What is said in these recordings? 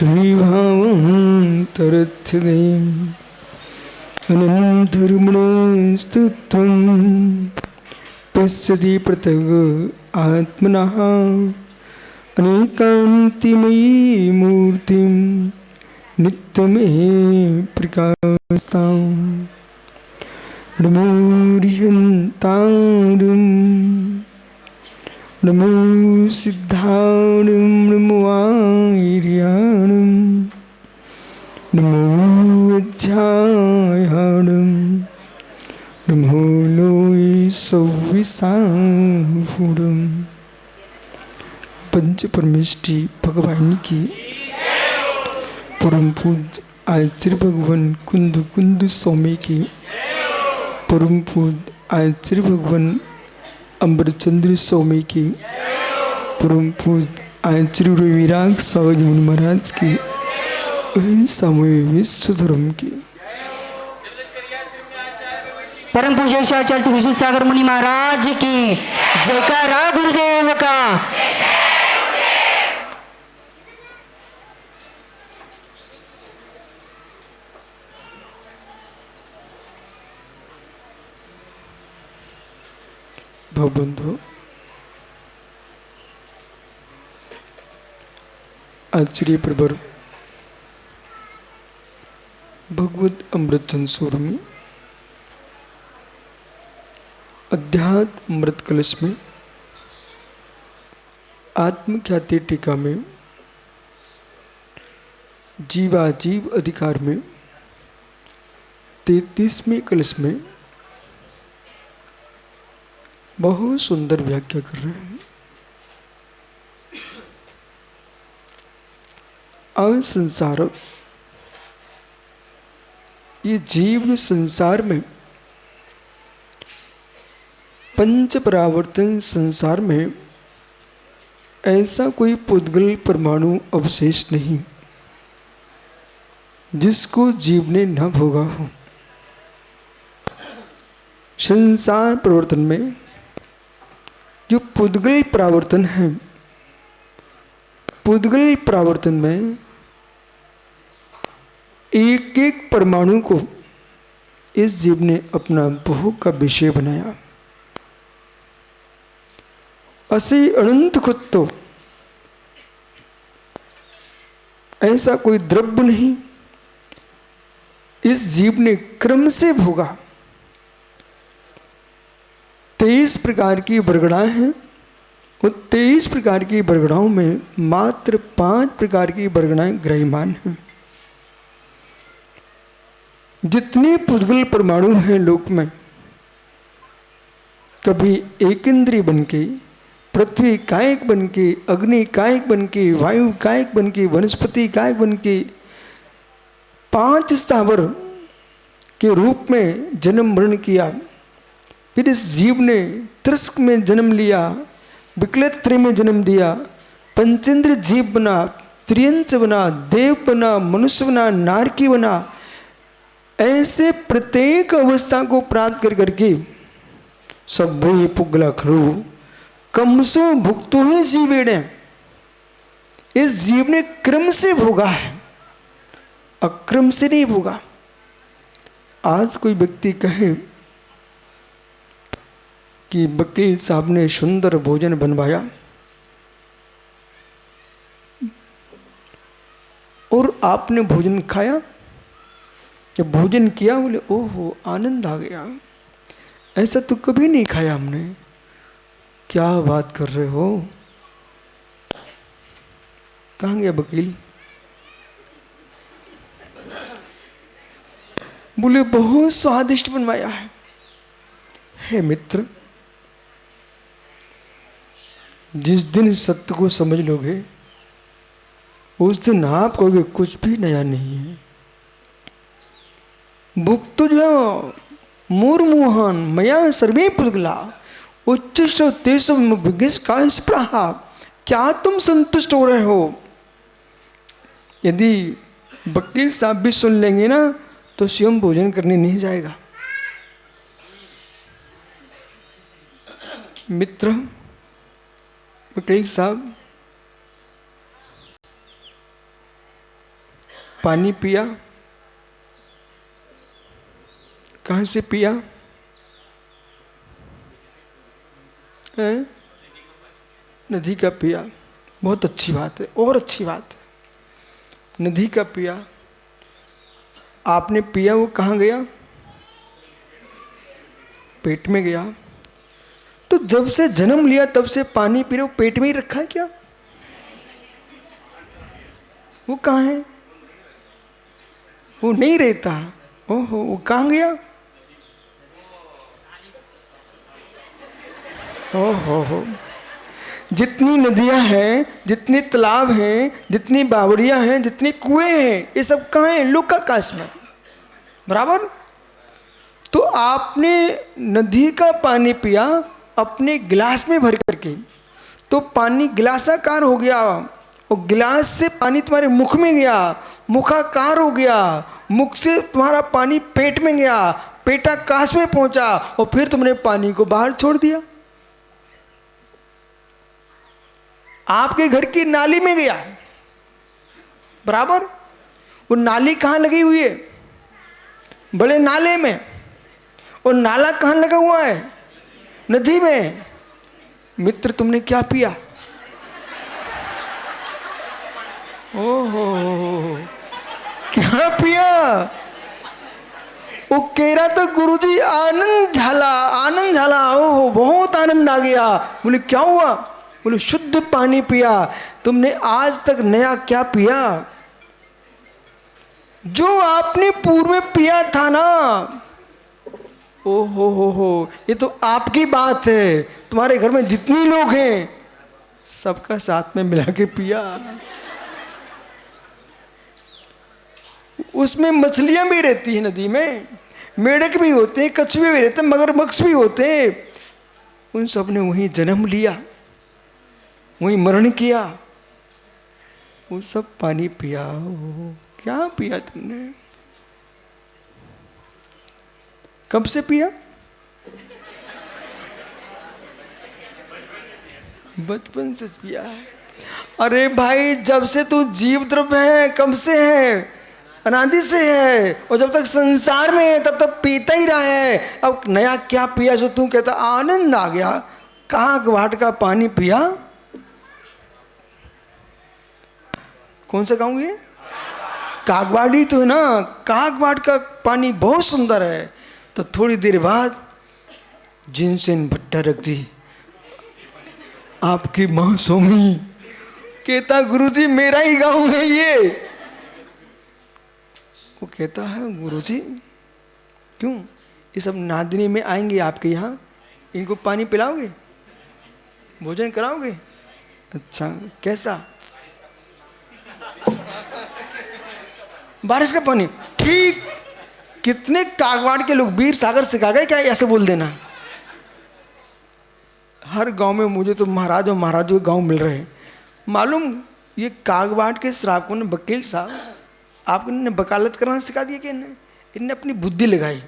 द्विभावन्तरच्छदे अनन्तरमणस्तुत्वं पश्यति पृथग् आत्मनः अनेकान्तिमयी मूर्तिं नित्यमेव प्रकाशताम् नमो रिहन्तारं नमो सिद्धाणं नमो आर्याणं नमो अध्यायाणं नमो लोय सौविसाहुडं। पंच परमेष्टि भगवान की परम पूज्य आचार्य भगवान कुंद कुंद स्वामी की परम पूज्य आचार्य भगवान अमृतचंद्र स्वामी की परम पूज्य आचार्य विराग स्वामी मुनि महाराज की सामूहिक विश्व धर्म की परम पूज्य आचार्य विष्णु सागर मुनि महाराज की जयकारा गुरुदेव का। भवबंधु आचार्य प्रवर भगवत अमृतचंद स्वामी अध्यात्म अमृत कलश में आत्मख्याति टीका में जीवाजीव अधिकार में 33वें कलश में बहुत सुंदर व्याख्या कर रहे हैं। आज संसार, ये जीव संसार में पंच परावर्तन संसार में ऐसा कोई पुद्गल परमाणु अवशेष नहीं जिसको जीव ने न भोगा हो। संसार प्रवर्तन में जो पुद्गल परावर्तन है, पुद्गल परावर्तन में एक एक परमाणु को इस जीव ने अपना भोग का विषय बनाया। असी अनंत खुद तो ऐसा कोई द्रव्य नहीं इस जीव ने क्रम से भोगा। 23 प्रकार की बरगड़ाएं हैं। उन 23 प्रकार की बरगड़ाओं में मात्र 5 प्रकार की बरगड़ाएं ग्रह्यमान हैं। जितने पुद्गल परमाणु हैं लोक में, कभी एक इंद्रिय बन के, पृथ्वी कायक बन के, अग्नि कायक बन के, वायु कायक बन के, वनस्पति कायक बन के 5 स्थावर के रूप में जन्म मरण किया। फिर इस जीव ने त्रिस्क में जन्म लिया, विकलित त्रय में जन्म दिया, पंचेंद्र जीव बना, त्रियंच बना, देव बना, मनुष्य बना, नारकी बना। ऐसे प्रत्येक अवस्था को प्राप्त कर करके सभ्य पुगला खरू कमसो भुगतो ही जीवेणे, इस जीव ने क्रम से भोगा है, अक्रम से नहीं भोगा। आज कोई व्यक्ति कहे कि वकील साहब ने सुंदर भोजन बनवाया और आपने भोजन खाया, जब भोजन किया बोले ओहो आनंद आ गया, ऐसा तो कभी नहीं खाया हमने। क्या बात कर रहे हो? कहाँ गया वकील? बोले बहुत स्वादिष्ट बनवाया है। हे मित्र, जिस दिन सत्य को समझ लोगे उस दिन आप कहोगे कुछ भी नया नहीं है। भुक्त जो मूर्मुहान मया सर्वे पुद्गला उच्च तेसम विज्ञ का स्पृहा। क्या तुम संतुष्ट हो रहे हो? यदि वकील साहब भी सुन लेंगे ना तो स्वयं भोजन करने नहीं जाएगा। मित्र, वकील साहब पानी पिया, कहाँ से पिया है? नदी का पिया। बहुत अच्छी बात है, और अच्छी बात है। नदी का पिया, आपने पिया, वो कहाँ गया? पेट में गया। तो जब से जन्म लिया तब से पानी पी रहे हो, पेट में ही रखा है क्या? वो कहाँ है? वो नहीं रहता। ओहो, वो कहाँ गया? ओहो, जितनी नदियां हैं, जितने तालाब हैं, जितनी बावड़ियां हैं, जितने कुएं हैं, ये सब कहाँ हैं? लोकाकाश में। बराबर। तो आपने नदी का पानी पिया अपने गिलास में भर करके, तो पानी गिलासाकार हो गया, और गिलास से पानी तुम्हारे मुख में गया, मुखाकार हो गया, मुख से तुम्हारा पानी पेट में गया, पेटाकाश में पहुंचा, और फिर तुमने पानी को बाहर छोड़ दिया, आपके घर की नाली में गया। बराबर। वो नाली कहाँ लगी हुई है? बड़े नाले में। और नाला कहाँ लगा हुआ है? नदी में। मित्र, तुमने क्या पिया? ओहो, क्या पिया? वो कह रहा था गुरुजी आनंद झाला, आनंद झाला। ओहो, बहुत आनंद आ गया। बोले क्या हुआ? बोले शुद्ध पानी पिया। तुमने आज तक नया क्या पिया? जो आपने पूर्व में पिया था ना। ओहो हो, ये तो आपकी बात है। तुम्हारे घर में जितने लोग हैं सबका साथ में मिला के पिया। उसमें मछलियां भी रहती है नदी में, मेढक भी होते हैं, कछुए भी रहते हैं, मगरमच्छ भी होते हैं। उन सब ने वहीं जन्म लिया, वहीं मरण किया, वो सब पानी पिया। ओहो, क्या पिया तुमने? कब से पिया? बचपन से पिया है। अरे भाई, जब से तू जीव द्रव्य है, कब से है? अनादि से है। और जब तक संसार में है तब तक पीता ही रहा है। अब नया क्या पिया जो तू कहता आनंद आ गया? कहाँ घाट का पानी पिया? कौन सा गाँव ये? कागवाड़ी तो है ना। कागवाड़ का पानी बहुत सुंदर है। तो थोड़ी देर बाद जिनसेन भट्टारक जी, आपकी माँ सोमी, कहता गुरुजी मेरा ही गांव है ये। वो कहता है गुरुजी क्यों? ये सब नादिनी में आएंगे आपके यहाँ, इनको पानी पिलाओगे, भोजन कराओगे? अच्छा, कैसा? बारिश का पानी। ठीक। कितने कागवाड़ के लोग वीर सागर सिखा गए क्या? ऐसे बोल देना। हर गांव में मुझे तो महाराज और महाराजों के गांव मिल रहे हैं। मालूम, ये कागवाड़ के श्रावकों ने, वकील साहब, आपने वकालत करना सिखा दिया कि इनने अपनी बुद्धि लगाई।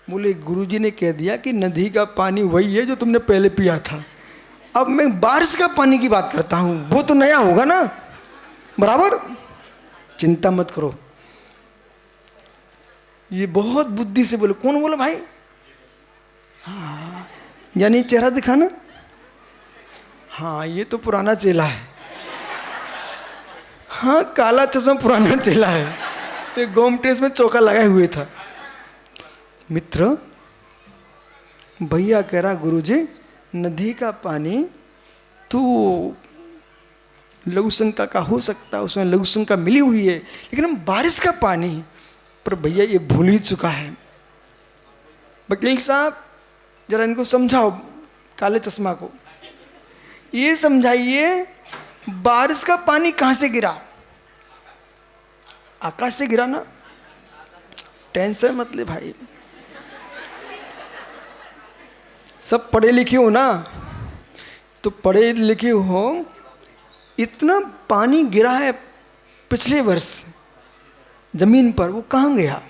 बोले गुरुजी ने कह दिया कि नदी का पानी वही है जो तुमने पहले पिया था। अब मैं बारिश का पानी की बात करता हूँ, वो तो नया होगा ना। बराबर। चिंता मत करो। ये बहुत बुद्धि से बोले। कौन बोला भाई? हाँ, यानी चेहरा दिखाना। हाँ, ये तो पुराना चेला है। हाँ, काला चश्मा पुराना चेला है, तो गोमटेस में चौका लगाए हुए था। मित्र, भैया कह रहा गुरुजी नदी का पानी तो लघु शंका का हो सकता है, उसमें लघु शंका मिली हुई है, लेकिन हम बारिश का पानी, पर भैया ये भूल ही चुका है। वकील साहब जरा इनको समझाओ, काले चश्मा को ये समझाइए, बारिश का पानी कहाँ से गिरा? आकाश से गिरा ना। टेंशन मत ले भाई, सब पढ़े लिखे हो ना, तो पढ़े लिखे हो। इतना पानी गिरा है पिछले वर्ष जमीन पर, वो कहाँ गया?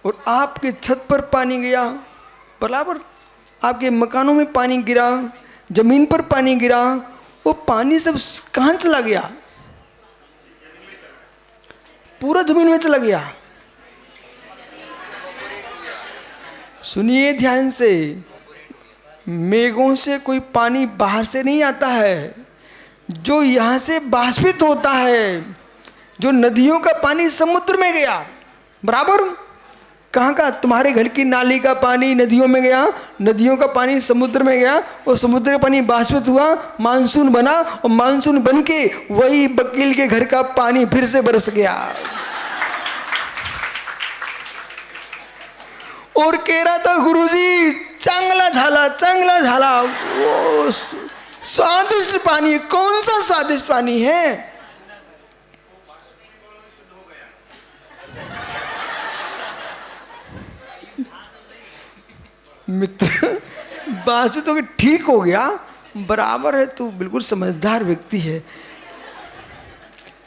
और आपके छत पर पानी गया, बराबर। आपके मकानों में पानी गिरा, जमीन पर पानी गिरा, वो पानी सब कहाँ चला गया? पूरा जमीन में चला गया। सुनिए ध्यान से, मेघों से कोई पानी बाहर से नहीं आता है, जो यहाँ से बाष्पित होता है, जो नदियों का पानी समुद्र में गया, बराबर। कहाँ का? तुम्हारे घर की नाली का पानी नदियों में गया, नदियों का पानी समुद्र में गया, और समुद्र का पानी बाष्पित हुआ, मानसून बना, और मानसून बन के वही वकील के घर का पानी फिर से बरस गया। और कह रहा था गुरुजी चांगला झाला, चांगला झाला। वो स्वादिष्ट पानी, कौन सा स्वादिष्ट पानी है? मित्र, बात तो कि ठीक हो गया, बराबर है, तू बिल्कुल समझदार व्यक्ति है,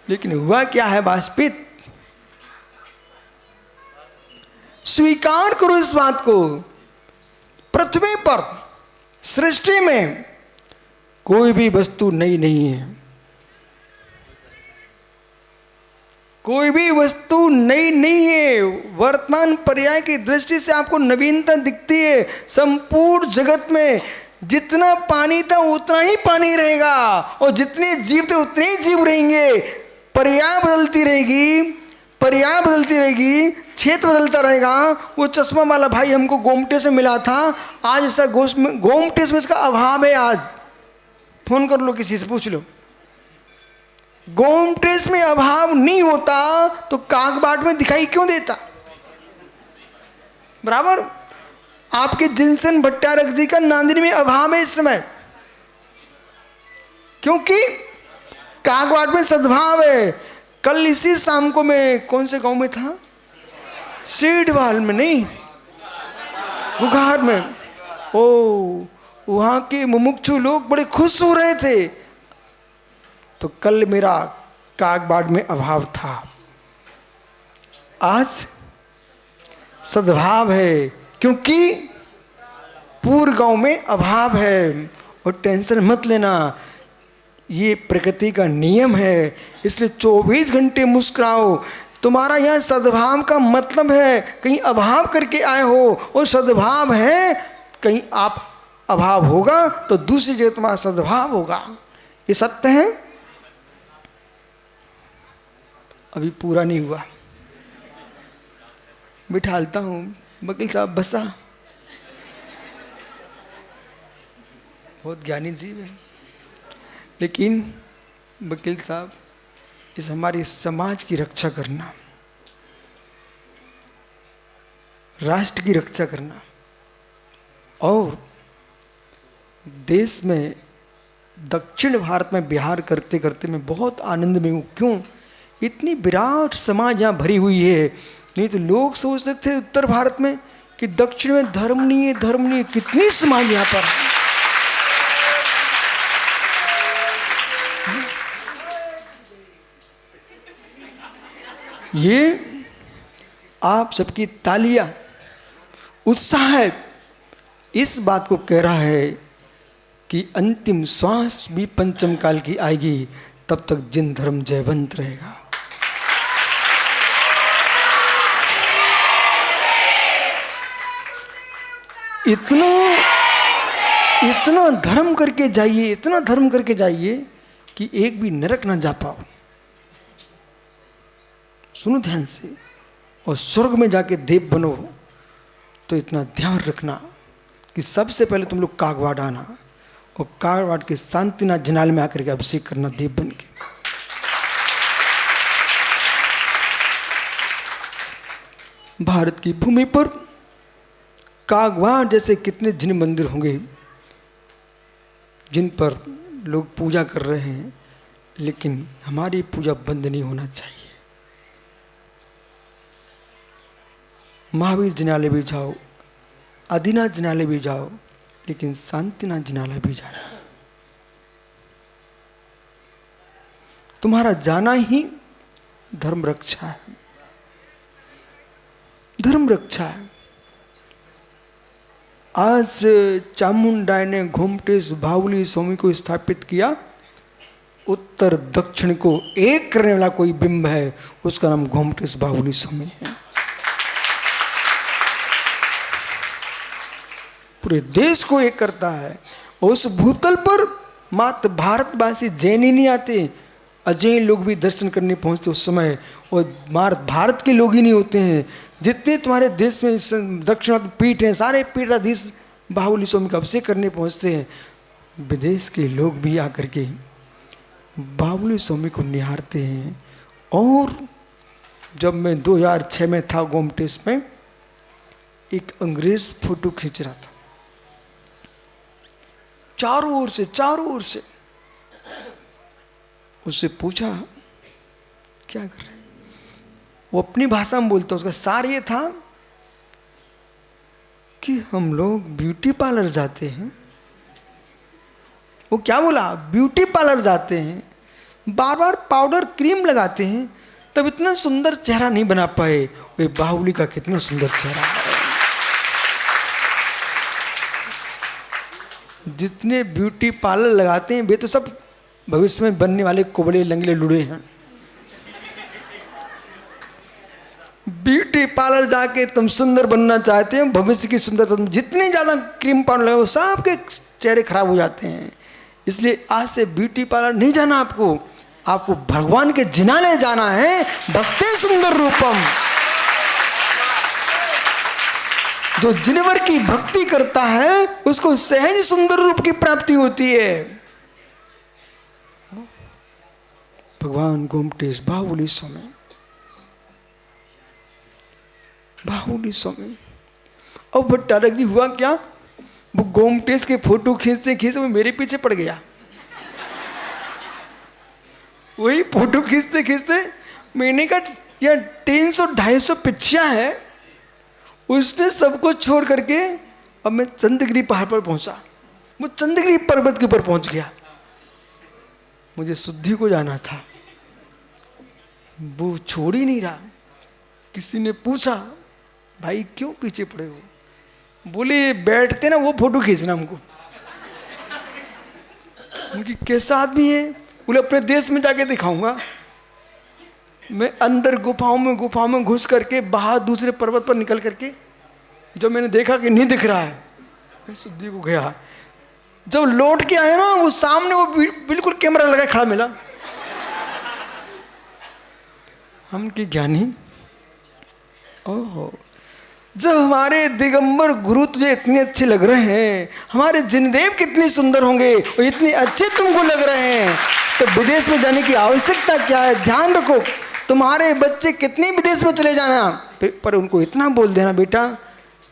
लेकिन हुआ क्या है? बाष्पित। स्वीकार करो इस बात को, पृथ्वी पर, सृष्टि में कोई भी वस्तु नई नहीं है। कोई भी वस्तु नई नहीं है। वर्तमान पर्याय की दृष्टि से आपको नवीनता दिखती है। संपूर्ण जगत में जितना पानी था उतना ही पानी रहेगा, और जितने जीव थे उतने ही जीव रहेंगे। पर्याय बदलती रहेगी, पर्याय बदलती रहेगी, क्षेत्र बदलता रहेगा। वो चश्मा वाला भाई हमको गोमटे से मिला था, आज ऐसा गोमटे में इसका अभाव है। आज फोन कर लो, किसी से पूछ लो, गोमटेस में अभाव नहीं होता तो कागबाट में दिखाई क्यों देता? बराबर। आपके जिनसन भट्टारक जी का नांदनी में अभाव है इस समय, क्योंकि कागबाट में सद्भाव है। कल इसी शाम को मैं कौन से गांव में था? सीडवाल में नहीं, बुखार में। ओ, वहां के मुमुक्षु लोग बड़े खुश हो रहे थे। तो कल मेरा कागबाट में अभाव था, आज सद्भाव है, क्योंकि पूर्व गांव में अभाव है। और टेंशन मत लेना, ये प्रकृति का नियम है, इसलिए 24 घंटे मुस्कुराओ। तुम्हारा यहाँ सद्भाव का मतलब है कहीं अभाव करके आए हो, और सद्भाव है कहीं आप अभाव होगा तो दूसरी जगह तुम्हारा सद्भाव होगा। ये सत्य है। अभी पूरा नहीं हुआ, बिठालता हूँ। वकील साहब बसा, बहुत ज्ञानी जीव है, लेकिन वकील साहब इस हमारे समाज की रक्षा करना, राष्ट्र की रक्षा करना, और देश में दक्षिण भारत में बिहार करते करते मैं बहुत आनंद में हूँ। क्यों? इतनी विराट समाज यहाँ भरी हुई है। नहीं तो लोग सोचते थे उत्तर भारत में कि दक्षिण में धर्म नहीं है, धर्म नहीं है। कितनी समाज यहाँ पर है। ये आप सबकी तालियां, उत्साह है, इस बात को कह रहा है कि अंतिम श्वास भी पंचम काल की आएगी, तब तक जिन धर्म जयवंत रहेगा। इतना धर्म करके जाइए, इतना धर्म करके जाइए कि एक भी नरक ना जा पाओ। सुनो ध्यान से। और स्वर्ग में जाके देव बनो तो इतना ध्यान रखना कि सबसे पहले तुम लोग कागवाड़ आना, और कागवाड़ के शांतिनाथ जनाल में आकर के अभिषेक करना देव बन के। भारत की भूमि पर कागवाड़ जैसे कितने जिन मंदिर होंगे जिन पर लोग पूजा कर रहे हैं, लेकिन हमारी पूजा बंद नहीं होना चाहिए। महावीर जिनालय भी जाओ, आदिनाथ जिनालय भी जाओ, लेकिन शांतिनाथ जिनालय भी जाओ। तुम्हारा जाना ही धर्म रक्षा है, धर्म रक्षा है। आज चामुंडाई ने घोमटेश बाहुली स्वामी को स्थापित किया, उत्तर दक्षिण को एक करने वाला कोई बिंब है, उसका नाम गोमटेश बाहुली स्वामी है। पूरे देश को एक करता है। उस भूतल पर मात्र भारतवासी जैन ही नहीं आते, अजैन लोग भी दर्शन करने पहुंचते उस समय। और भारत के लोग ही नहीं होते हैं, जितने तुम्हारे देश में दक्षिण पीठ हैं, सारे पीठाधीश बाहुली स्वामी का अभिषेक करने पहुंचते हैं। विदेश के लोग भी आकर के बाहुली स्वामी को निहारते हैं। और जब मैं 2006 में था गोमटेश में, एक अंग्रेज फोटो खींच रहा था, चारों ओर से उससे पूछा क्या कर रहे हैं, वो अपनी भाषा में बोलता, उसका सार ये था कि हम लोग ब्यूटी पार्लर जाते हैं। वो क्या बोला, ब्यूटी पार्लर जाते हैं, बार बार पाउडर क्रीम लगाते हैं, तब इतना सुंदर चेहरा नहीं बना पाए। वे बाहुली का कितना सुंदर चेहरा है। जितने ब्यूटी पार्लर लगाते हैं वे तो सब भविष्य में बनने वाले कोबड़े लंगड़े लुड़े हैं। ब्यूटी पार्लर जाके तुम सुंदर बनना चाहते हो, भविष्य की सुंदरता, तुम जितनी ज़्यादा क्रीम पाउडर लगाओ सबके चेहरे खराब हो जाते हैं। इसलिए आज से ब्यूटी पार्लर नहीं जाना, आपको भगवान के जिनाने जाना है। भक्ति सुंदर रूपम, जो जिनवर की भक्ति करता है उसको सहज सुंदर रूप की प्राप्ति होती है। भगवान गोमटेश बाहुली स्वामी, बाहुली स्वामी। अब भट्टारक जी हुआ क्या, वो गोमटेश के फोटो खींचते खींचते वो मेरे पीछे पड़ गया। वही फोटो खींचते खींचते मैंने कहा यार 300-250 पिछियाँ है, उसने सबको छोड़ करके अब मैं चंद्रगिरी पहाड़ पर पहुंचा। वो चंद्रगिरी पर्वत के ऊपर पहुंच गया। मुझे शुद्धि को जाना था, वो छोड़ ही नहीं रहा। किसी ने पूछा भाई क्यों पीछे पड़े हो, बोले बैठते ना वो फोटो खींचना हमको। उनकी कैसा आदमी है, बोले अपने देश में जाके दिखाऊंगा। मैं अंदर गुफाओं में घुस करके बाहर दूसरे पर्वत पर निकल करके जब मैंने देखा कि नहीं दिख रहा है, मैं शुद्धि को गया। जब लौट के आया ना, वो सामने वो बिल्कुल कैमरा लगा खड़ा मिला। हम की ज्ञानी, ओहो, जब हमारे दिगंबर गुरु तुझे इतने अच्छे लग रहे हैं, हमारे जिनदेव कितने सुंदर होंगे और इतने अच्छे तुमको लग रहे हैं, तो विदेश में जाने की आवश्यकता क्या है। ध्यान रखो, तुम्हारे बच्चे कितने विदेश में चले जाना, पर उनको इतना बोल देना बेटा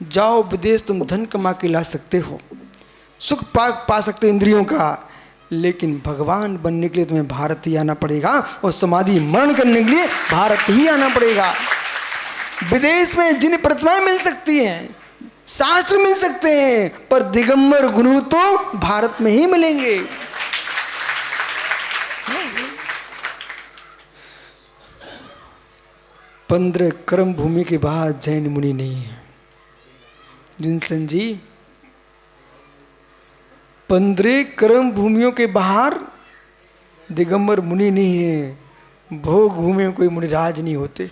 जाओ विदेश, तुम धन कमा के ला सकते हो, सुख पा सकते हो इंद्रियों का, लेकिन भगवान बनने के लिए तुम्हें भारत ही आना पड़ेगा और समाधि मरण करने के लिए भारत ही आना पड़ेगा। विदेश में जिन प्रतिमाएं मिल सकती हैं, शास्त्र मिल सकते हैं, पर दिगंबर गुरु तो भारत में ही मिलेंगे। 15 कर्म भूमि के बाद जैन मुनि नहीं है। जिनसन जी, 15 कर्म भूमियों के बाहर दिगंबर मुनि नहीं है। भोग भूमि में कोई मुनिराज नहीं होते।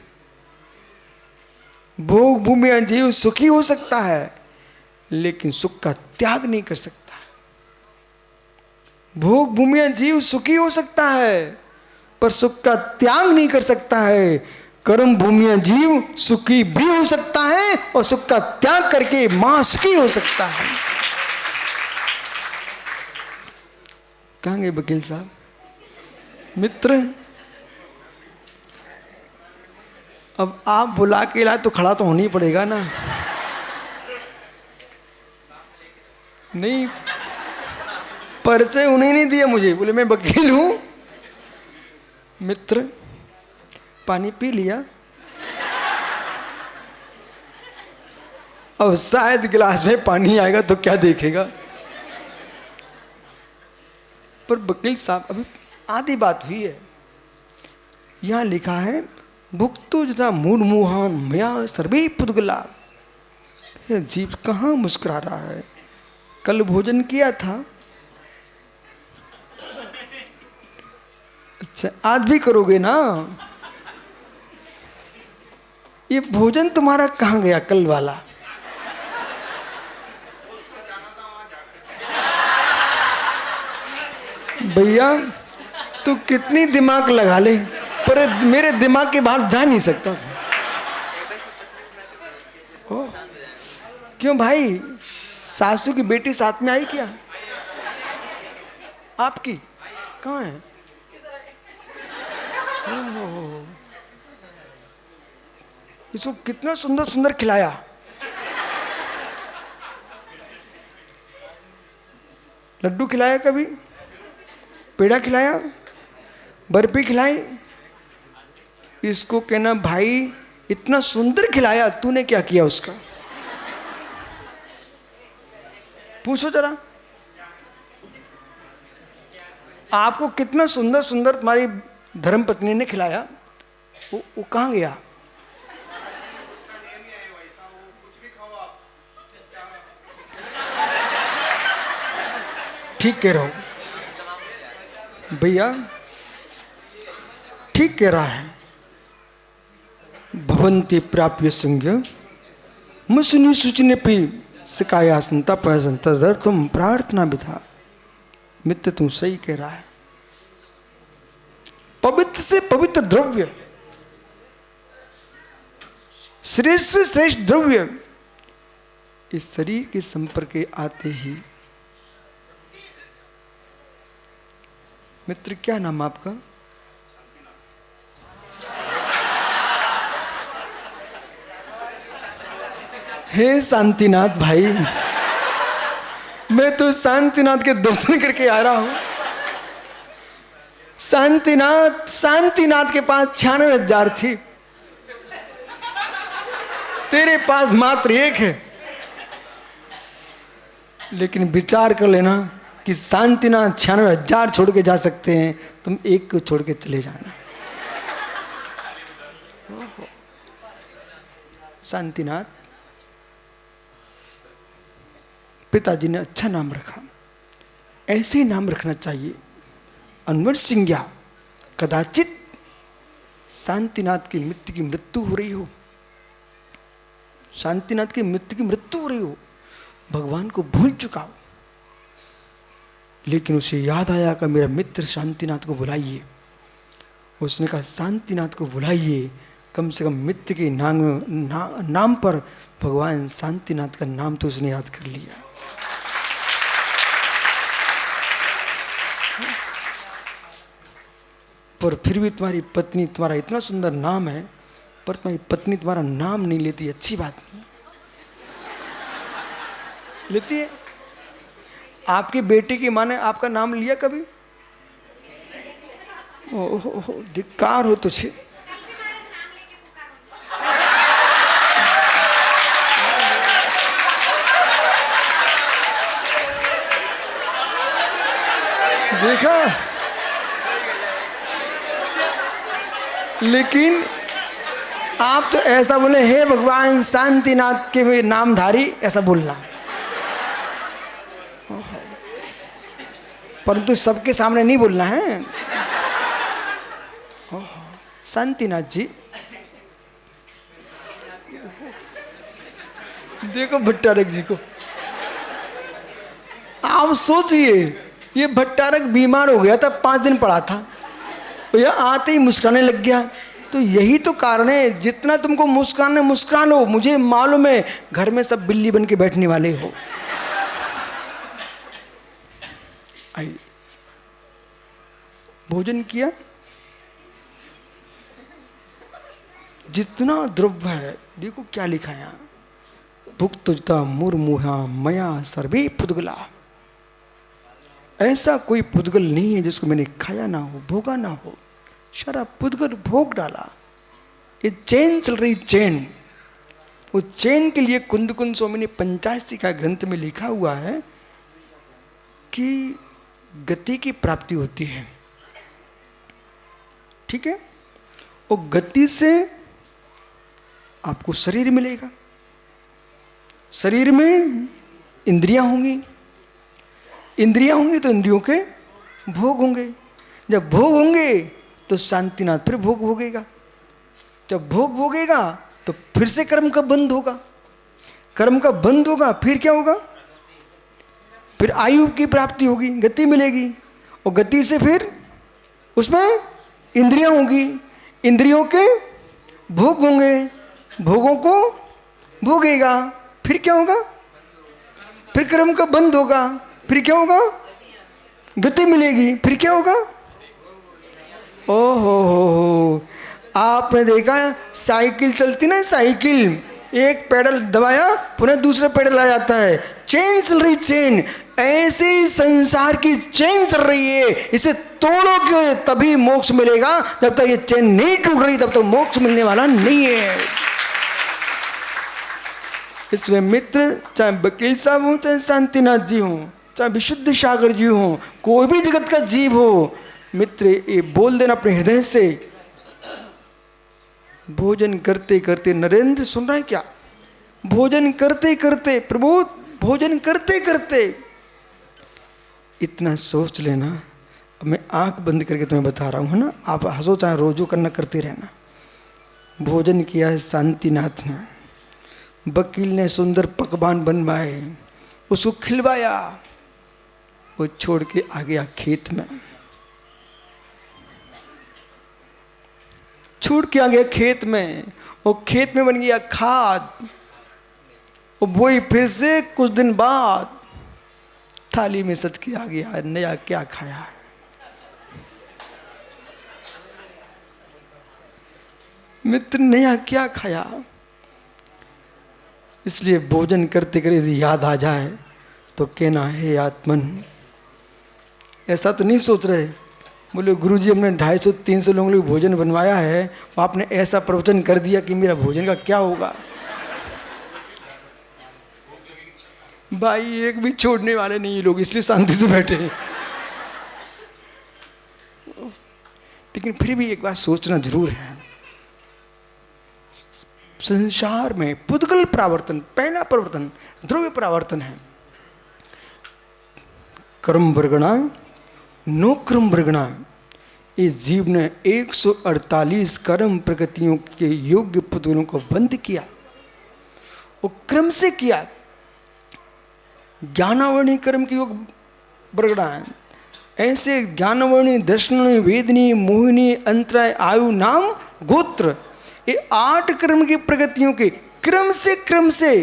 भोग भूमि में जीव सुखी हो सकता है, लेकिन सुख का त्याग नहीं कर सकता। भोग भूमि में जीव सुखी हो सकता है, पर सुख का त्याग नहीं कर सकता है। कर्म भूमि में जीव सुखी भी हो सकता है और सुख का त्याग करके महासुखी हो सकता है। कहाँ गए वकील साहब? मित्र, अब आप बुला के लाए तो खड़ा तो होना ही पड़ेगा ना। नहीं, परिचय उन्हें नहीं दिया मुझे, बोले मैं वकील हूं। मित्र, पानी पी लिया? अब शायद गिलास में पानी आएगा तो क्या देखेगा। पर वकील साहब, अभी आधी बात हुई है। यहां लिखा है भुक्तो जथा मूल मुहान मया सर्वे पुद्गला। जीव कहाँ मुस्कुरा रहा है? कल भोजन किया था, अच्छा, आज भी करोगे ना? ये भोजन तुम्हारा कहाँ गया कल वाला? भैया तू कितनी दिमाग लगा ले, पर मेरे दिमाग के बाहर जा नहीं सकता। ओ, क्यों भाई, सासू की बेटी साथ में आई क्या? आपकी कहाँ है? ओह, इसको कितना सुंदर सुंदर खिलाया। लड्डू खिलाया, कभी पेड़ा खिलाया, बर्फी खिलाई। इसको कहना भाई इतना सुंदर खिलाया, तूने क्या किया उसका? पूछो जरा, आपको कितना सुंदर सुंदर तुम्हारी धर्मपत्नी ने खिलाया, वो कहाँ गया? ठीक कह रहा हूं भैया, ठीक कह रहा है। भवंती प्राप्य संज्ञ मुसुनि सुचिने पी सिकाया संता पैसंता दर तुम प्रार्थना बिथा। मित्र तुम सही कह रहा है। पवित्र से पवित्र द्रव्य, श्रेष्ठ से श्रेष्ठ द्रव्य इस शरीर के संपर्क के आते ही। मित्र क्या नाम आपका? हे शांतिनाथ भाई, मैं तो शांतिनाथ के दर्शन करके आ रहा हूं। शांतिनाथ के पास 96,000 थी, तेरे पास मात्र एक है। लेकिन विचार कर लेना कि शांतिनाथ 96,000 छोड़ के जा सकते हैं, तुम एक को छोड़ के चले जाना। शांतिनाथ, पिताजी ने अच्छा नाम रखा, ऐसे ही नाम रखना चाहिए। अनवर सिंह, कदाचित शांतिनाथ की मित्र की मृत्यु हो रही हो, शांतिनाथ की मित्र की मृत्यु हो रही हो, भगवान को भूल चुका हो, लेकिन उसे याद आया कि मेरा मित्र शांतिनाथ को बुलाइए। उसने कहा शांतिनाथ को बुलाइए, कम से कम मित्र के नाम पर भगवान शांतिनाथ का नाम तो उसने याद कर लिया। पर फिर भी तुम्हारी पत्नी, तुम्हारा इतना सुंदर नाम है, पर तुम्हारी पत्नी तुम्हारा नाम नहीं लेती, अच्छी बात नहीं लेती है। आपके बेटे की माँ ने आपका नाम लिया कभी? ओहो, धिक्कार हो तुझे। देखा, लेकिन आप तो ऐसा बोले, हे भगवान शांतिनाथ के नामधारी, ऐसा बोलना। परंतु सबके सामने नहीं बोलना है। शांतिनाथ जी, देखो भट्टारक जी को, आप सोचिए, ये भट्टारक बीमार हो गया था, 5 दिन पड़ा था, यह आते ही मुस्कुराने लग गया। तो यही तो कारण है, जितना तुमको मुस्कुराना मुस्कुरा लो, मुझे मालूम है घर में सब बिल्ली बन के बैठने वाले हो। आइए, भोजन किया, जितना द्रव्य है, देखो क्या लिखा है यहाँ, भुक्तुजता मुर्मुहा मया सर्वे पुद्गला। ऐसा कोई पुद्गल नहीं है जिसको मैंने खाया ना हो, भोगा ना हो, सारा पुद्गल भोग डाला। ये चैन चल रही चैन, वो चैन के लिए कुंद स्वामी ने पंचाशी का ग्रंथ में लिखा हुआ है कि गति की प्राप्ति होती है, ठीक है। और गति से आपको शरीर मिलेगा, शरीर में इंद्रियां होंगी, इंद्रियां होंगी तो इंद्रियों के भोग होंगे, जब भोग होंगे तो शांतिनाथ फिर भोग भोगेगा। जब भोग भोगेगा तो फिर से कर्म का बंध होगा। कर्म का बंध होगा फिर क्या होगा? फिर आयु की प्राप्ति होगी, गति मिलेगी, और गति से फिर उसमें इंद्रियां होगी, इंद्रियों के भोग होंगे, भोगों को भोगेगा, फिर क्या होगा? फिर कर्म का बंध होगा, फिर क्या होगा? गति मिलेगी, फिर क्या होगा? हो, आपने देखा साइकिल चलती ना, साइकिल एक पेडल दबाया पुनः दूसरा पेडल आ जाता है, चेन चल रही, चेन। ऐसे ही संसार की चेन चल रही है, इसे तोड़ोगे तभी मोक्ष मिलेगा, जब तक ये चेन नहीं टूट रही तब तक मोक्ष मिलने वाला नहीं है। इसलिए मित्र, चाहे वकील साहब हो, चाहे शांतिनाथ जी हो, चाहे विशुद्ध सागर जी हो, कोई भी जगत का जीव हो, मित्र ये बोल देना अपने हृदय से। भोजन करते करते, नरेंद्र सुन रहा है क्या? भोजन करते करते, प्रभु भोजन करते करते इतना सोच लेना। अब मैं आंख बंद करके तुम्हें बता रहा हूँ ना, आप हंसो चाहे रोजो करना, करते रहना। भोजन किया है शांतिनाथ ने, वकील ने सुंदर पकवान बनवाए, उसको खिलवाया, वो छोड़ के आ गया खेत में, छोड़ के आ गया खेत में, वो खेत में बन गया खाद। वो वही फिर से कुछ दिन बाद थाली में सच के आ गया, नया क्या खाया है। मित्र नया क्या खाया? इसलिए भोजन करते करते यदि याद आ जाए तो कहना है आत्मन। ऐसा तो नहीं सोच रहे, बोले गुरुजी हमने 250-300 लोगों के लिए भोजन बनवाया है, आपने ऐसा प्रवचन कर दिया कि मेरा भोजन का क्या होगा। भाई एक भी छोड़ने वाले नहीं लोग, इसलिए शांति से बैठे हैं। लेकिन फिर भी एक बात सोचना जरूर है, संसार में पुद्गल प्रावर्तन, पहला परिवर्तन द्रव्य प्रावर्तन है। कर्म वर्गणा नो कर्म वर्गणा। इस जीव ने 148 कर्म प्रकृतियों के योग्य पुद्गलों को बंद किया, वो क्रम से किया। ज्ञानावर्णी कर्म के योग वर्गणा, ऐसे ज्ञानवर्णी, दर्शनी, वेदनी, मोहिनी, अंतराय, आयु, नाम, गोत्र, ये 8 कर्म की प्रगतियों के क्रम से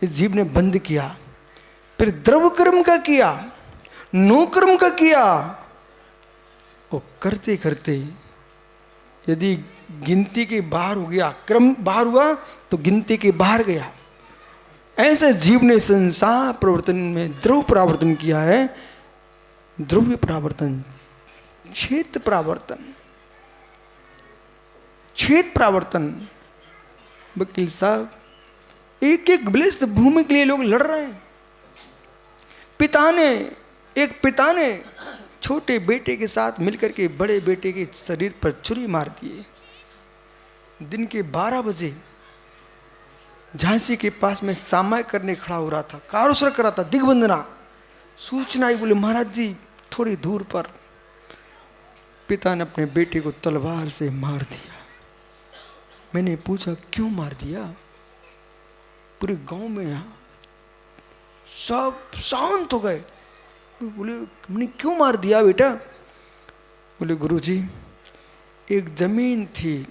इस जीव ने बंद किया। फिर द्रव कर्म का किया, नो कर्म का किया। वो करते करते यदि गिनती के बाहर हो गया, क्रम बाहर हुआ तो गिनती के बाहर गया। ऐसे जीव ने संसार प्रवर्तन में द्रव्य प्रावर्तन किया है। द्रव्य प्रावर्तन, क्षेत्र प्रावर्तन, क्षेत्र प्रावर्तन। वकील साहब, एक एक बलिष्ठ भूमि के लिए लोग लड़ रहे हैं। पिता ने छोटे बेटे के साथ मिलकर के बड़े बेटे के शरीर पर छुरी मार दिए। दिन के 12 बजे झांसी के पास में सामाय करने खड़ा हो रहा था, कारोसर कर रहा था, दिग्बंधना। सूचना आई, बोले महाराज जी थोड़ी दूर पर पिता ने अपने बेटे को तलवार से मार दिया। मैंने पूछा क्यों मार दिया? पूरे गांव में यहाँ सब शांत हो गए। बोले हमने क्यों मार दिया बेटा? बोले गुरुजी एक जमीन थी,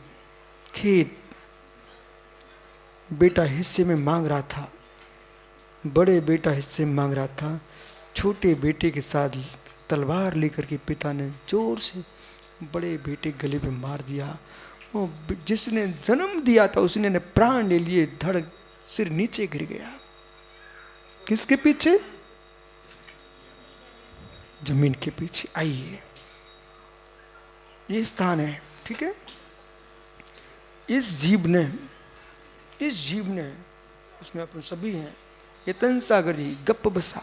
खेत, बेटा हिस्से में मांग रहा था, बड़े बेटा हिस्से में मांग रहा था। छोटे बेटे के साथ तलवार लेकर के पिता ने जोर से बड़े बेटे गले पे मार दिया। वो जिसने जन्म दिया था उसने ने प्राण ले लिए, धड़ सिर नीचे गिर गया। किसके पीछे? जमीन के पीछे। आइए, ये स्थान है, ठीक है। इस जीव ने उसमें अपन सभी हैं। यतन सागर जी गप बसा,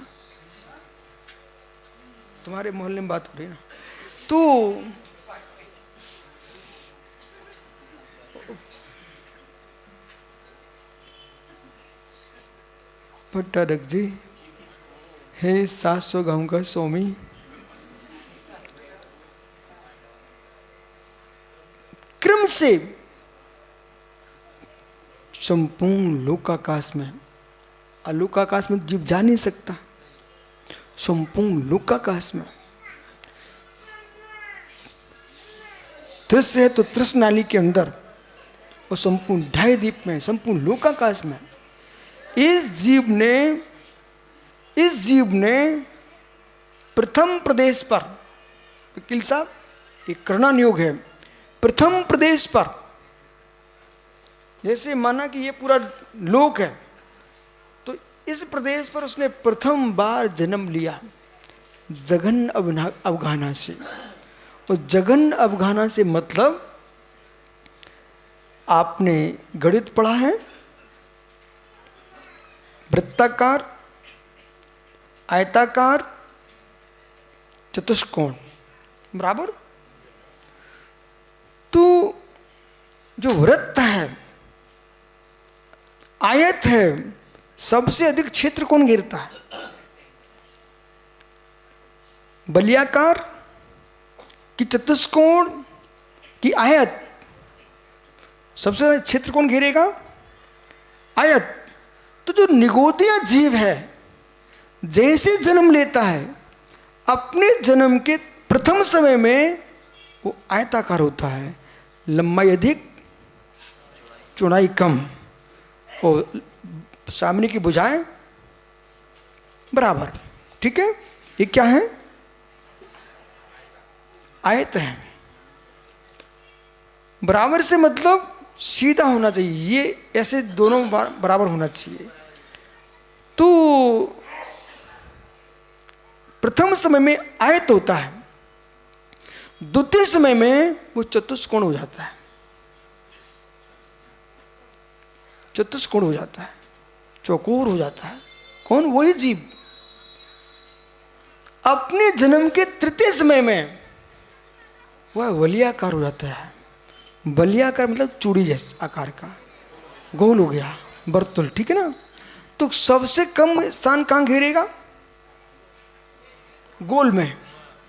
तुम्हारे मोहल्ले में बात हो रही है ना, तो भट्टारक जी, हे 700 गांव का स्वामी, से संपूर्ण लोकाकाश में, अलोकाकाश में जीव जा नहीं सकता, संपूर्ण लोकाकाश में तृष्ण है तो तृष्ण नाली के अंदर और संपूर्ण ढाई द्वीप में, संपूर्ण लोकाकाश में इस जीव ने प्रथम प्रदेश पर, वकील साहब एक करना योग है, प्रथम प्रदेश पर, जैसे माना कि ये पूरा लोक है तो इस प्रदेश पर उसने प्रथम बार जन्म लिया जघन अवगाहना से। और जघन अवगाहना से मतलब आपने गणित पढ़ा है, वृत्ताकार, आयताकार, चतुष्कोण, बराबर। तो जो वृत्त है, आयत है, सबसे अधिक क्षेत्र कौन घेरता है? बलियाकार कि चतुष्कोण कि आयत? सबसे ज्यादा क्षेत्र कौन घेरेगा? आयत। तो जो निगोदिया जीव है जैसे जन्म लेता है, अपने जन्म के प्रथम समय में वो आयताकार होता है, लंबाई अधिक, चौड़ाई कम और सामने की भुजाएं बराबर। ठीक है, ये क्या है? आयत है। बराबर से मतलब सीधा होना चाहिए, ये ऐसे दोनों बराबर होना चाहिए। तो प्रथम समय में आयत होता है, द्वितीय समय में वो चतुष्कोण हो जाता है, चतुष्कोण हो जाता है, चौकोर हो जाता है। कौन? वही जीव। अपने जन्म के तृतीय समय में वह वलियाकार हो जाता है। बलियाकार मतलब चूड़ी जैसे आकार का, गोल हो गया, वर्तुल। ठीक है ना? तो सबसे कम स्थान कहां घेरेगा? गोल में,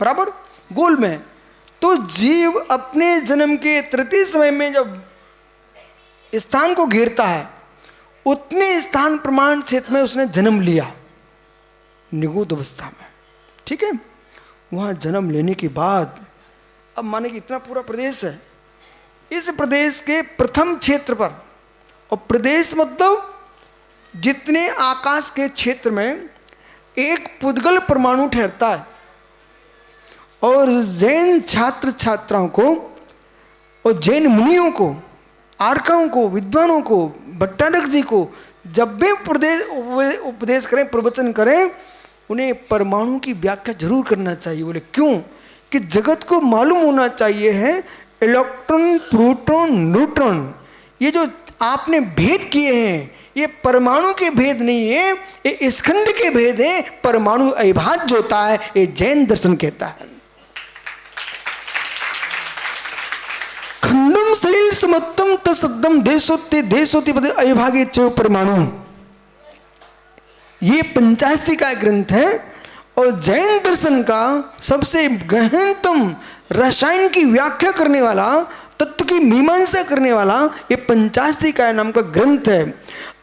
बराबर, गोल में। तो जीव अपने जन्म के तृतीय समय में जब स्थान को घेरता है, उतने स्थान प्रमाण क्षेत्र में उसने जन्म लिया, निगूढ़ अवस्था में। ठीक है? वहां जन्म लेने के बाद अब माने कि इतना पूरा प्रदेश है, इस प्रदेश के प्रथम क्षेत्र पर, और प्रदेश मतलब जितने आकाश के क्षेत्र में एक पुद्गल परमाणु ठहरता है। और जैन छात्र छात्राओं को और जैन मुनियों को, आर्काओं को, विद्वानों को, भट्टारक जी को जब भी उपदेश करें, प्रवचन करें, उन्हें परमाणु की व्याख्या जरूर करना चाहिए। बोले क्यों? कि जगत को मालूम होना चाहिए है इलेक्ट्रॉन, प्रोटॉन, न्यूट्रॉन, ये जो आपने भेद किए हैं ये परमाणु के भेद नहीं है, ये स्कंद के भेद है। परमाणु अविभाज्य होता है, ये जैन दर्शन कहता है। खंडम सलिल समत्तम तसद्दम देशोत्ते देशोत्ति पदे अविभागे च परमाणु, ये 85 का ग्रंथ है। और जैन दर्शन का सबसे गहनतम रसायन की व्याख्या करने वाला, तत्व की मीमांसा करने वाला ये 85 का नाम का ग्रंथ है।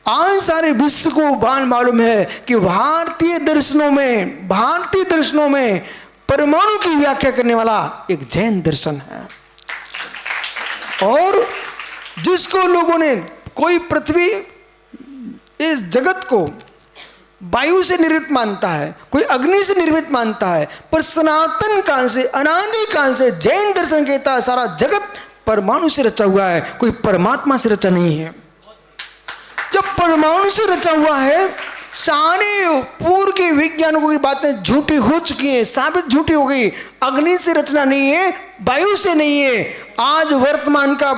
आज सारे विश्व को मालूम है कि भारतीय दर्शनों में परमाणु की व्याख्या करने वाला एक जैन दर्शन है। और जिसको लोगों ने, कोई पृथ्वी, इस जगत को वायु से निर्मित मानता है, कोई अग्नि से निर्मित मानता है, पर सनातन काल से, अनादि काल से जैन दर्शन कहता है सारा जगत परमाणु से रचा हुआ है, कोई परमात्मा से रचा नहीं है। जब परमाणु से रचा हुआ है, सारे पूर्व के वैज्ञानिकों की बातें झूठी हो चुकी हैं, साबित झूठी हो गई। अग्नि से रचना नहीं है, वायु से नहीं है, आज वर्तमान का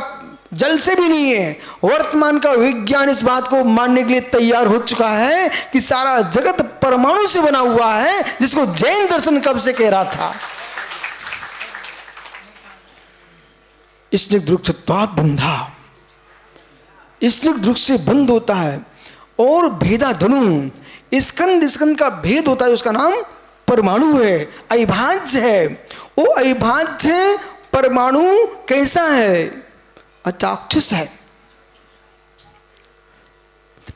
जल से भी नहीं है। वर्तमान का विज्ञान इस बात को मानने के लिए तैयार हो चुका है कि सारा जगत परमाणु से बना हुआ है, जिसको जैन दर्शन कब से कह रहा था। स्निग्ध वृक्षत्वात् बंधा, स्निग्ध वृक्ष से बंद होता है। और भेदा धनु, स्कंद का भेद होता है, उसका नाम परमाणु है, अविभाज्य है। वो अविभाज्य परमाणु कैसा है? अचाक्षुष है,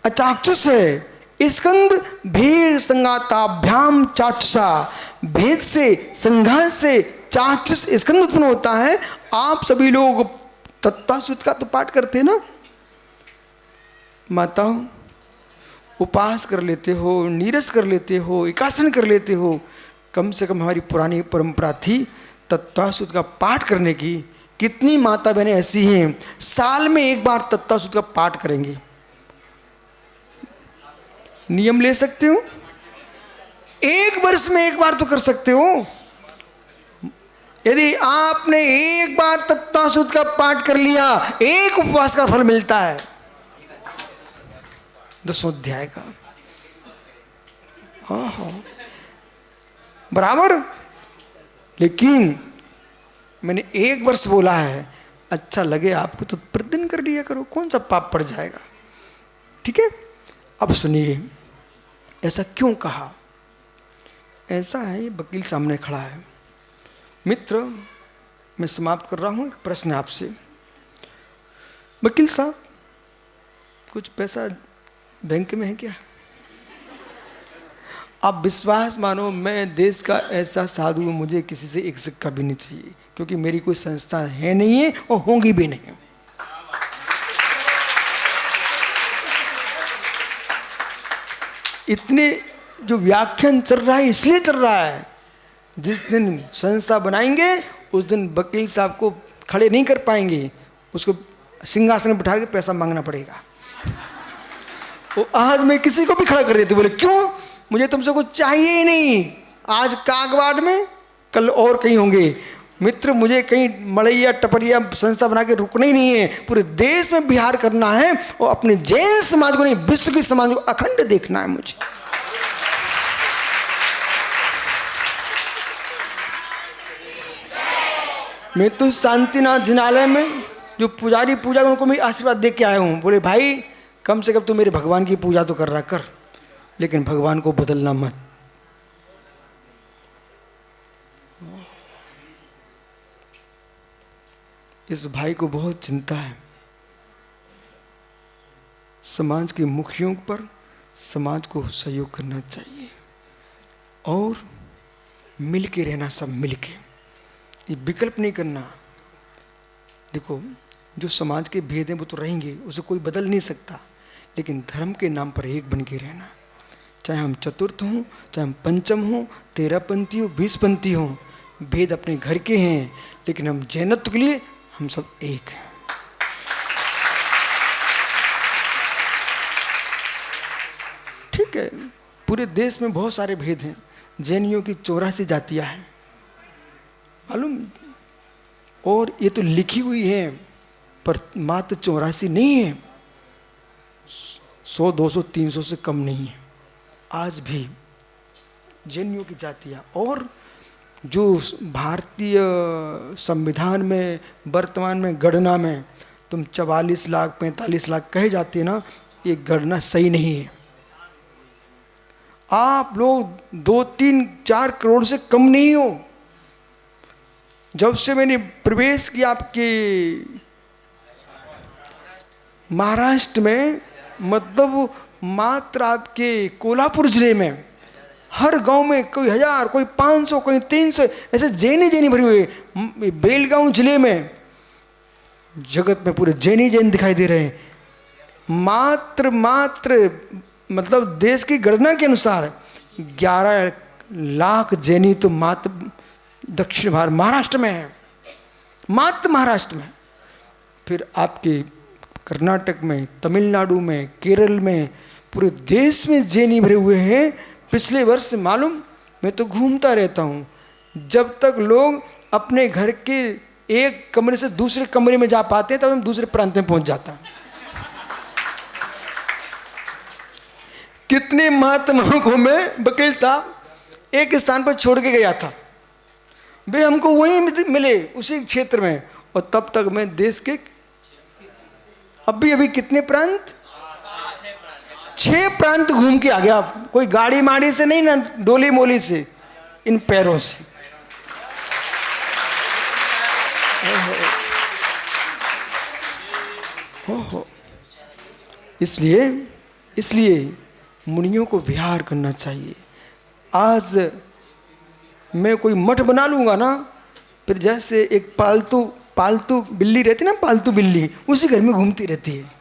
अचाक्षुष है। स्कंद भेद संगाताभ्याम चाक्षुषा, भेद से संघात से चाक्षुष स्कंद उत्पन्न होता है। आप सभी लोग तत्वासुत का तो पाठ करते हैं ना, माताओं उपास कर लेते हो, नीरस कर लेते हो, एकासन कर लेते हो। कम से कम हमारी पुरानी परंपरा थी तत्वासुत का पाठ करने की। कितनी माता बहनें ऐसी हैं साल में एक बार तत्वासुत का पाठ करेंगी। नियम ले सकते हो, एक वर्ष में एक बार तो कर सकते हो। यदि आपने एक बार तत्वासुत का पाठ कर लिया, एक उपवास का फल मिलता है 10वां अध्याय का। हाँ बराबर। लेकिन मैंने एक वर्ष बोला है, अच्छा लगे आपको तो प्रतिदिन कर लिया करो, कौन सा पाप पड़ जाएगा। ठीक है, अब सुनिए ऐसा क्यों कहा। ऐसा है, ये वकील सामने खड़ा है। मित्र, मैं समाप्त कर रहा हूं। एक प्रश्न है आपसे। वकील साहब, कुछ पैसा बैंक में है क्या? आप विश्वास मानो, मैं देश का ऐसा साधु हूं, मुझे किसी से एक सिक्का भी नहीं चाहिए, क्योंकि मेरी कोई संस्था है नहीं है और होंगी भी नहीं। इतने जो व्याख्यान चल रहा है इसलिए चल रहा है, जिस दिन संस्था बनाएंगे उस दिन वकील साहब को खड़े नहीं कर पाएंगे, उसको सिंहासन में बिठा के पैसा मांगना पड़ेगा। वो आज मैं किसी को भी खड़ा कर देती, बोले क्यों, मुझे तुमसे कुछ चाहिए ही नहीं। आज कागवाड़ में, कल और कहीं होंगे। मित्र, मुझे कहीं मड़ैया टपरिया संस्था बना के रुकना ही नहीं है, पूरे देश में बिहार करना है और अपने जैन समाज को नहीं, विश्व के समाज को अखंड देखना है मुझे। मैं तो शांतिनाथ जिनालय में जो पुजारी पूजा उनको मैं आशीर्वाद दे के आया हूँ। बोले भाई कम से कम तो मेरे भगवान की पूजा तो कर रहा कर, लेकिन भगवान को बदलना मत। इस भाई को बहुत चिंता है समाज के मुखियों पर। समाज को सहयोग करना चाहिए और मिल के रहना, सब मिल के, ये विकल्प नहीं करना। देखो, जो समाज के भेद हैं वो तो रहेंगे, उसे कोई बदल नहीं सकता, लेकिन धर्म के नाम पर एक बन के रहना। चाहे हम चतुर्थ हों, चाहे हम पंचम हों, 13पंथी हो, 20पंथी हों, भेद अपने घर के हैं, लेकिन हम जैनत्व के लिए हम सब एक हैं। ठीक है, पूरे देश में बहुत सारे भेद हैं। जैनियों की 84 जातियां हैं, मालूम, और ये तो लिखी हुई है, पर मात्र 84 नहीं है, 100, 200, 300 से कम नहीं है आज भी जैनियों की जातियां। और जो भारतीय संविधान में वर्तमान में गणना में तुम 44 लाख 45 लाख कहे जाते हैं ना, ये गणना सही नहीं है। आप लोग 2, 3, 4 करोड़ से कम नहीं हो। जब से मैंने प्रवेश किया आपके महाराष्ट्र में, मतलब मात्र आपके कोल्हापुर जिले में हर गांव में कोई 1000, कोई 500, कोई 300 ऐसे जैनी भरी हुई। बेलगांव जिले में जगत में पूरे जैन दिखाई दे रहे हैं। मात्र मतलब देश की गणना के अनुसार 11 लाख जैनी तो मात्र दक्षिण भारत महाराष्ट्र में है, मात्र महाराष्ट्र में। फिर आपके कर्नाटक में, तमिलनाडु में, केरल में, पूरे देश में जैनी भरे हुए हैं। पिछले वर्ष मालूम, मैं तो घूमता रहता हूँ, जब तक लोग अपने घर के एक कमरे से दूसरे कमरे में जा पाते हैं तब हम दूसरे प्रांत में पहुंच जाता है। कितने महात्माओं को मैं वकील साहब एक स्थान पर छोड़ के गया था, वे हमको वहीं मिले उसी क्षेत्र में, और तब तक मैं देश के अभी कितने प्रांत, 6 प्रांत घूम के आ गया। कोई गाड़ी माड़ी से नहीं ना, डोली मोली से, इन पैरों से। हो। इसलिए इसलिए मुनियों को विहार करना चाहिए। आज मैं कोई मठ बना लूँगा ना, फिर जैसे एक पालतू पालतू बिल्ली रहती ना, पालतू बिल्ली उसी घर में घूमती रहती है,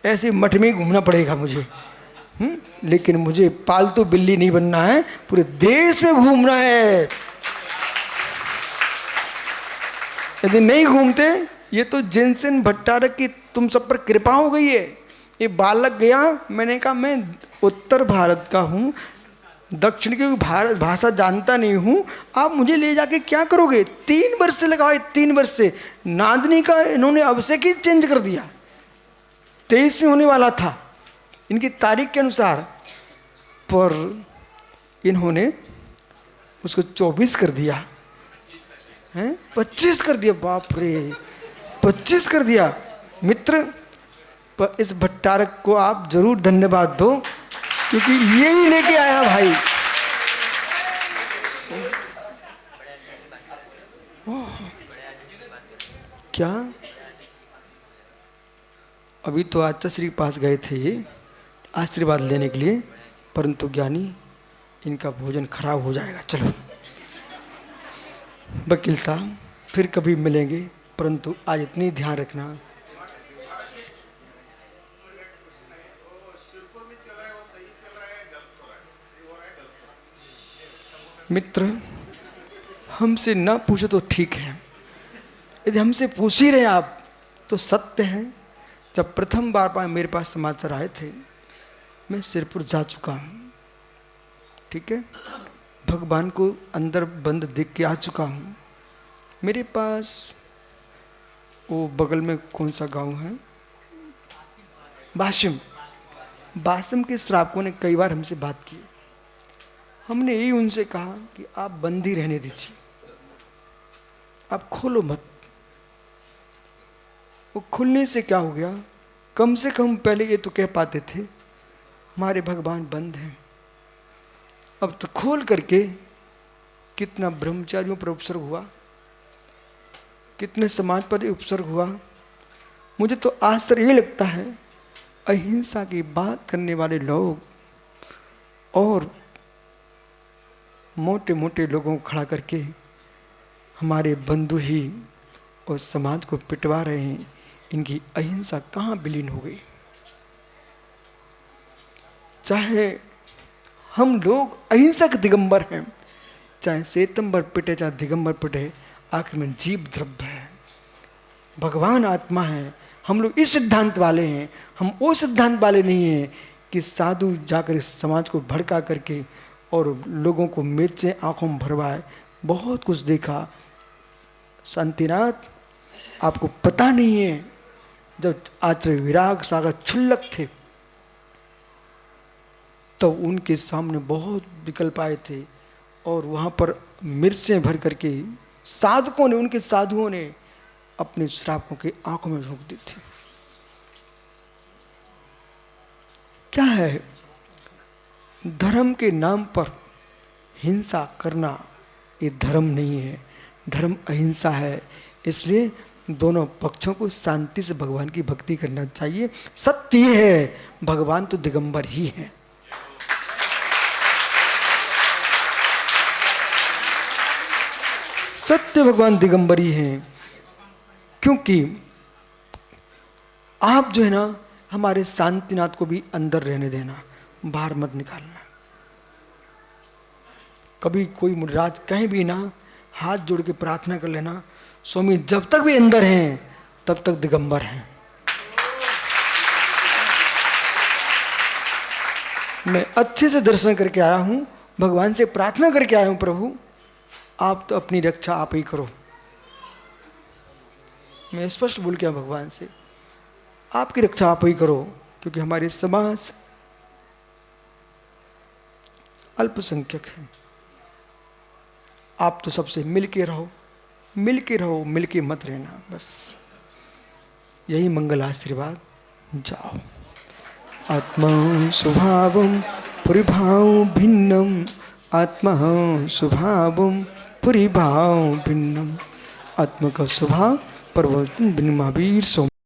ऐसे मठ में ही घूमना पड़ेगा मुझे। लेकिन मुझे पालतू बिल्ली नहीं बनना है, पूरे देश में घूमना है। यदि नहीं घूमते, ये तो जेनसेन भट्टारक की तुम सब पर कृपा हो गई है। ये बालक गया, मैंने कहा मैं उत्तर भारत का हूँ, दक्षिण की भारत भाषा जानता नहीं हूँ, आप मुझे ले जाके क्या करोगे? 3 वर्ष से लगाए, 3 वर्ष से। नांदनी का इन्होंने अभिषेक ही चेंज कर दिया, 23 में होने वाला था इनकी तारीख के अनुसार, पर इन्होंने उसको 24 कर दिया है, 25 कर दिया। बाप रे, 25 कर दिया। मित्र, पर इस भट्टारक को आप जरूर धन्यवाद दो, क्योंकि यही लेके आया भाई। क्या अभी तो आचार्य श्री पास गए थे ये आशीर्वाद लेने के लिए, परंतु ज्ञानी इनका भोजन खराब हो जाएगा। चलो वकील साहब, फिर कभी मिलेंगे, परंतु आज इतनी ध्यान रखना। मित्र, हमसे ना पूछो तो ठीक है, यदि हमसे पूछ ही रहे आप तो सत्य है। जब प्रथम बार मेरे पास समाचार आए थे, मैं सिरपुर जा चुका हूँ, ठीक है, भगवान को अंदर बंद देख के आ चुका हूँ। मेरे पास वो बगल में कौन सा गांव है, बाशिम, बाशिम के श्रावकों ने कई बार हमसे बात की। हमने यही उनसे कहा कि आप बंद ही रहने दीजिए, आप खोलो मत। वो खुलने से क्या हो गया, कम से कम पहले ये तो कह पाते थे हमारे भगवान बंद हैं, अब तो खोल करके कितना ब्रह्मचारियों पर उपसर्ग हुआ, कितने समाज पर उपसर्ग हुआ। मुझे तो आश्चर्य ये लगता है, अहिंसा की बात करने वाले लोग और मोटे मोटे लोगों को खड़ा करके हमारे बंधु ही और समाज को पिटवा रहे हैं। इनकी अहिंसा कहाँ विलीन हो गई? चाहे हम लोग अहिंसक दिगंबर हैं, चाहे श्वेतंबर पिटे चाहे दिगंबर पिटे, आखिर में जीव द्रव्य है, भगवान आत्मा है। हम लोग इस सिद्धांत वाले हैं, हम वो सिद्धांत वाले नहीं हैं कि साधु जाकर इस समाज को भड़का करके और लोगों को मिर्चें आंखों में भरवाए। बहुत कुछ देखा शांतिनाथ, आपको पता नहीं है, जब आचार्य विराग सागर क्षुल्लक थे तो उनके सामने बहुत विकल्प आए थे, और वहाँ पर मिर्चें भर करके साधकों ने, उनके साधुओं ने अपने श्रावकों के आंखों में झोंक दी थी। क्या है, धर्म के नाम पर हिंसा करना ये धर्म नहीं है, धर्म अहिंसा है। इसलिए दोनों पक्षों को शांति से भगवान की भक्ति करना चाहिए। सत्य ये है, भगवान तो दिगंबर ही है। सत्य भगवान दिगंबर ही हैं, क्योंकि आप जो है ना, हमारे शांतिनाथ को भी अंदर रहने देना, बाहर मत निकालना। कभी कोई मुनिराज कहीं भी ना, हाथ जोड़ के प्रार्थना कर लेना, स्वामी जब तक भी अंदर हैं तब तक दिगंबर हैं। मैं अच्छे से दर्शन करके आया हूं, भगवान से प्रार्थना करके आया हूं, प्रभु आप तो अपनी रक्षा आप ही करो। मैं स्पष्ट बोल गया भगवान से, आपकी रक्षा आप ही करो, क्योंकि हमारे समाज अल्पसंख्यक है। आप तो सबसे मिल के रहो, मिल के रहो, मिल के मत रहना, बस यही मंगल आशीर्वाद। जाओ। आत्मा स्वभावम परिभाव भिन्नम, आत्मा स्वभावम परिभाव भिन्नम। आत्मा का स्वभाव परिवर्तन भिन्न महावीर सो